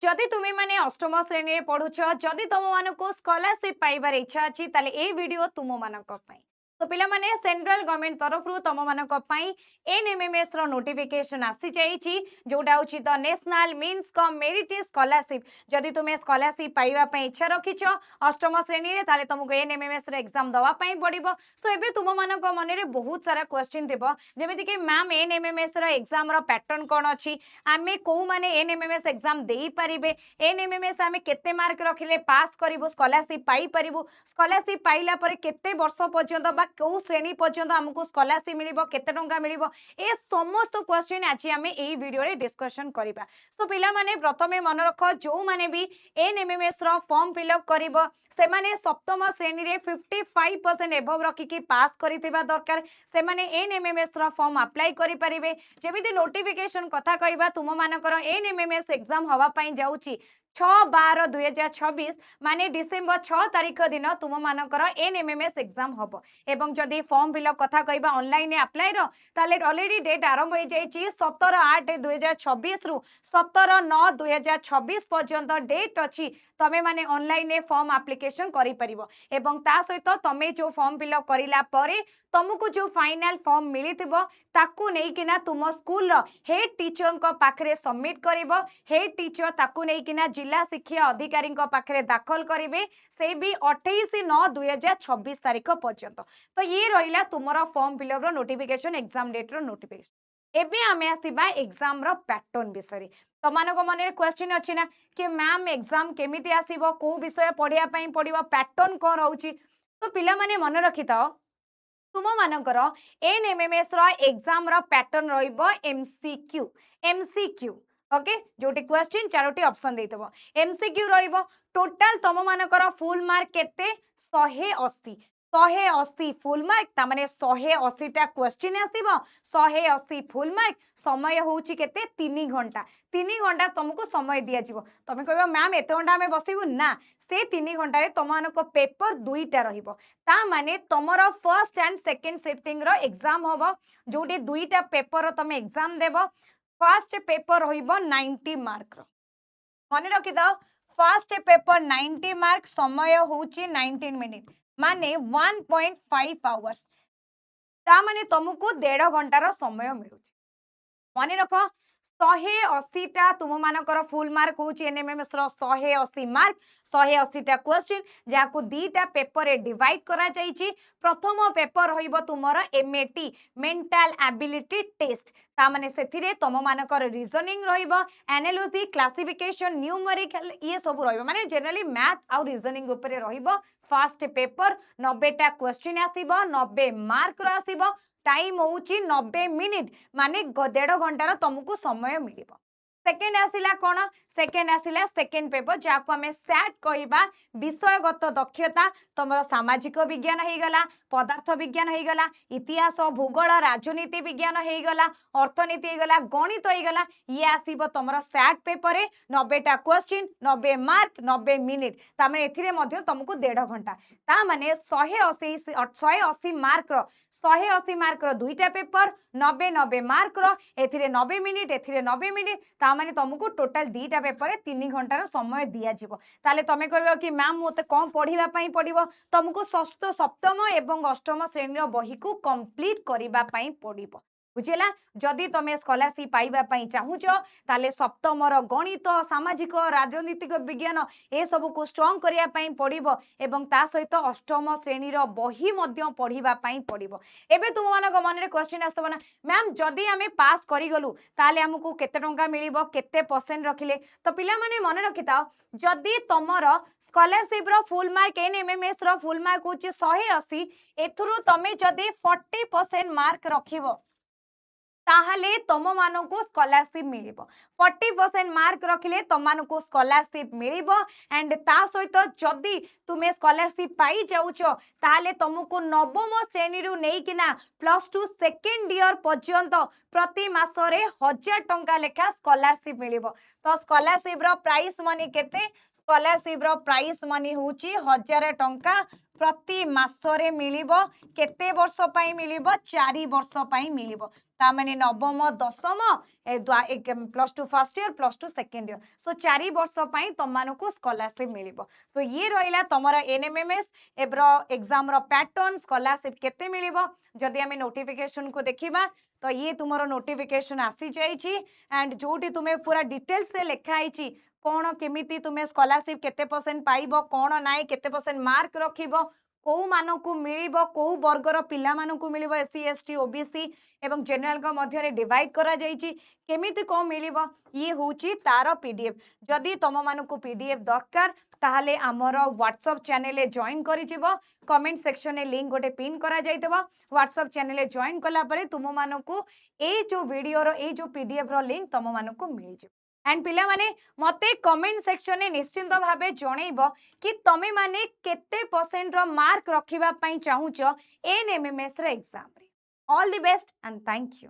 जदि तुम्हें माने अष्टम श्रेणी में पढ़ुछ जदि तुम मानक स्कॉलरशिप पाइबार इच्छा अच्छी ताले ए वीडियो तुम मानक पई तो पिला माने सेंट्रल गवर्नमेंट तरफ रु तुम मानक पई एनएमएमएस रो नोटिफिकेशन आसी जाईची जोडा होची the national means cum merit scholarship जदि तुम्हें स्कॉलरशिप पाइबा पई इच्छा रखिछ अष्टम श्रेणी रे ताले तुमको एनएमएमएस रो एग्जाम दवा पई पड़िबो सो एबे तुम मानक मन रे बहुत सारा क्वेश्चन थिबो जेमिति कि मैम एनएमएमएस रो एग्जाम रो पैटर्न कोन अछि आमे को माने एनएमएमएस एग्जाम देई पारिबे एनएमएमएस आमे केते मार्क रखिले पास करिवो स्कॉलरशिप पाई परिबो स्कॉलरशिप पाइला परे केते वर्ष पर्यंत बा को श्रेणी पर्यंत हमको स्कॉलरशिप मिलिबो केते टंका मिलिबो ए समस्त क्वेश्चन आज आमे एई वीडियो रे डिस्कशन करिबा सो पिला माने प्रथमे मन रख जो माने भी एनएमएमएस रो फॉर्म फिलअप करिवो से माने सप्तम श्रेणी रे 55% एबव रखिकी पास करिथिबा दरकार से माने एनएमएमएस रो फॉर्म अप्लाई करि परिबे जेमिति नोटिफिकेशन कथा कहबा तुम मानकर एनएमएमएस एग्जाम हवा पई जाउची 6/12/2026 माने डिसेंबर 6 तारिख दिन तुम मानकर एनएमएमएस एग्जाम हबो एवं जदि फॉर्म फिलअप कथा कहबा ऑनलाइन अप्लाई रो ताले ऑलरेडी डेट आरंभ हो जाईची 17/8/2026 रु 17/9/2026 पर्यंत डेट अछि तमे माने ऑनलाइन फॉर्म एप्लिकेशन करि परिबो एवं ता सहित तमे जो फॉर्म फिलअप करिला परे तुमको जो फाइनल फॉर्म मिलिथिबो ताकू नेकिना तुम स्कूल रो हेड टीचर को पाखरे सबमिट करिवो हेड टीचर ताकू नेकिना जिला शिक्षा अधिकारी को पाखरे दाखल करिवे से भी 28/9/2026 तारिख पर्यंत तो ये रहिला तुमरा फॉर्म फिलअप रो नोटिफिकेशन एग्जाम डेट रो नोटिफिकेशन एबे आमे आसीबा एग्जाम रो पैटर्न विषय तो मानको मने क्वेश्चन अछि ना कि मैम एग्जाम केमिति आसीबो को विषय पढिया पई पडिबो पैटर्न को रहउची तो पिला माने मन रखिताओ तुम मानकर एनएमएमएस रो एग्जाम रो पैटर्न रहिबो एमसीक्यू ओके जोटी क्वेश्चन चारोटी ऑप्शन देइतबो एमसीक्यू रहिबो टोटल तुम मानकर फुल मार्क केते 180 फुल मार्क ता माने 180 टा क्वेश्चन आसीबो 180 फुल मार्क समय होउची केते 3 घंटा 3 घंटा तुमको समय दिया जिवो तमे कहबो मैम एते घंटा हमें बसिबो ना से 3 घंटा रे तुमानको पेपर दुईटा रहिबो ता माने तमरो फर्स्ट एंड सेकंड शिफ्टिंग रो एग्जाम होबो जोटी दुईटा पेपर तमे एग्जाम देबो फर्स्ट पेपर होइबो 90 मार्क रो मने रखि दाओ फर्स्ट पेपर 90 मार्क समय होउची 19 मिनिट माने 1.5 आवर्स ता माने तुमको 1.5 घंटा रो समय मिलुची मने रखो 180 टा तुम मानकर फुल मार्क होची एनएमएमएस रो 180 मार्क 180 टा क्वेश्चन जाको दीटा पेपर रे डिवाइड करा जाईची प्रथम पेपर होइबो तुमरो एमएटी मेंटल एबिलिटी टेस्ट ता माने सेथिरे तुम मानकर रीजनिंग रहिबो एनालिसिस क्लासिफिकेशन न्यूमेरिकल ये सब रहिबो माने जनरली मैथ आ रीजनिंग ऊपर रहिबो फर्स्ट पेपर 90 टा क्वेश्चन आसीबो 90 मार्क रो आसीबो टाइम होउची 90 मिनिट माने 1.5 घंटा तुमको समय मिलिबो सेकेंड आसिला कोन सेकेंड आसिला सेकेंड पेपर जाको हमें सैट कहिबा विषयगत दक्षता तमरो सामाजिक विज्ञान हेई गला पदार्थ विज्ञान हेई गला इतिहास भूगोल राजनीति विज्ञान हेई गला अर्थनीति हेई गला गणित हेई गला ये आसीबो तमरो सैट पेपर रे 90 टा क्वेश्चन 90 मार्क 90 मिनिट ता माने एथिरे मध्ये तुमको 1.5 घंटा ता माने 180 मार्क रो 180 मार्क रो दुईटा पेपर 90 मार्क रो एथिरे 90 मिनिट एथिरे 90 मिनिट ता माने तुमको टोटल दीटा पेपर 3 घंटार समय दिया जिवो ताले तमे कहबो कि मैम मते कम पढिबा पई पडिबो तुमको षष्ठ सप्तम एवं अष्टम श्रेणी बही को कंप्लीट करिबा पई पडिबो बुझेला जदि तमे स्कॉलरशिप पाइबा पई चाहुचो ताले सप्तम रो गणित सामाजिक राजनीतिक विज्ञान ए सब को स्ट्रांग करिया पई पडिबो एवं ता सहित अष्टम श्रेणी रो बही मध्य पढिबा पई पडिबो एबे तुम मानक मन रे क्वेश्चन आस्तबो ना मैम जदि हमें पास करि गलु ताले हमकु केते टंका मिलिबो केते परसेंट रखिले तो पिला माने मन रखिताओ जदि तमर स्कॉलरशिप रो फुल मार्क एनएमएमएस रो फुल मार्क होची 180 एथुरु तमे जदि 40% मार्क रखिबो ताहले तुम मानकु स्कॉलरशिप मिलिबो 40% मार्क रखिले तुम मानकु स्कॉलरशिप मिलिबो एंड ता सहित जदि तुमे स्कॉलरशिप पाई जाउचो ताहले तुमको नवम श्रेणी रु नेकिना +2 सेकंड ईयर पर्यंत प्रति मासरे 1000 टंका लेखा स्कॉलरशिप मिलिबो तो स्कॉलरशिप रो प्राइस मनी केते स्कॉलरशिप रो प्राइस मनी होची 1000 टंका प्रति मासरे मिलिबो केते वर्ष पई मिलिबो 4 वर्ष पई मिलिबो ता माने नवम दशम plus two first year plus two second year so 4 वर्ष तुम मानक स्कॉलरशिप मिल सो ये रहा तुम एनएमएमएस एब्र एग्जाम पैटर्न स्कॉलरशिप केते मिलिबो जदि आम नोटिफिकेशन को देखा तो ये तुम नोटिफिकेशन आसी जाइए एंड जोटी तुम्हें पूरा डिटेल्स रे लिखाई कौन केमिति तुम्हें स्कॉलरशिप केते परसेंट पाइबो कौन नाई केते परसेंट मार्क रखिबो कौ मानकु मिलिबो कौ वर्गर पिला मानकु मिलिबो एससी एसटी ओबीसी एवं जनरल का मध्य डिवाइड करा जाइछि केमिति को मिलिबो ये होची तार पीडीएफ जदि तुम मानकु पीडीएफ दरकार ताहले आमर व्हाट्सएप चैनल जॉइन करिजिबो कमेंट सेक्शन में लिंक गोटे पिन करा जाइतबो व्हाट्सएप चैनल जॉइन कला परे तुम मानकु ए जो वीडियो रो ए जो पीडीएफ रो लिंक तुम मानकु मिल जिवो एंड पिला माने मते कमेंट सेक्शन में निश्चिंत भावे जणैबो कि तमे माने केते परसेंट रो मार्क रखिबा पई चाहुचो एनएमएमएस रे एग्जाम रे all the best and thank you.